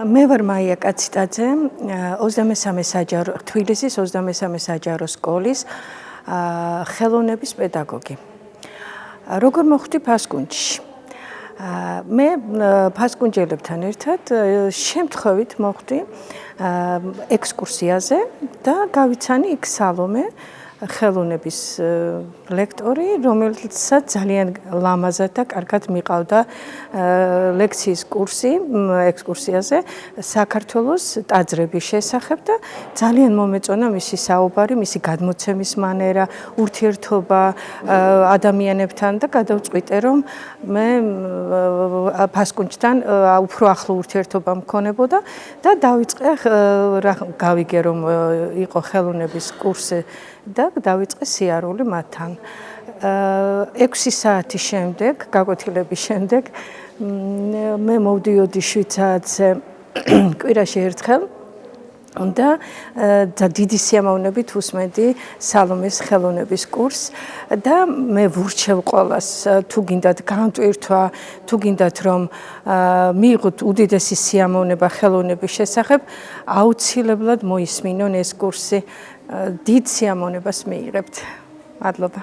მე ვარ მაია კაციტაძე, 23 საჯარო თბილისის 23 საჯარო სკოლის ხელოვნების პედაგოგი. როგორ მოხვდი ფასკუნჯში? მე ფასკუნჯელებთან ერთად შემთხვევით მოხვდი ექსკურსიაზე და გავიცანი იქ სალომე ხელოვნების ლექტორი, რომელსაც ძალიან ლამაზად და კარგად მიყავდა ლექციის კურსი ექსკურსიაზე საქართველოს ტაძრების შესახებ და ძალიან მომეწონა მისი საუბარი, მისი გადმოცემის მანერა, ურთიერთობა ადამიანებთან და გადავწყვიტე, რომ მე ფასკუნჯთან უფრო ახლო ურთიერთობა მქონებოდა და დავიწყე გავიგე, რომ იყო ხელოვნების კურსი და დავიწყე სიარული მათთან. 6 საათის შემდეგ, გაკვეთილების შემდეგ, მე მოვდიოდი 7 საათზე კვირაში ერთხელ და დიდი სიამოვნებით უსმენდი სალომეს ხელოვნების კურსს და მე ვურჩევ ყველას, თუ გინდათ განტვირთვა, თუ გინდათ რომ მიიღოთ უდიდესი სიამოვნება ხელოვნების შესახებ, აუცილებლად მოისმინონ ეს კურსი. დიდ სიამოვნებას მიიღებთ. მადლობა.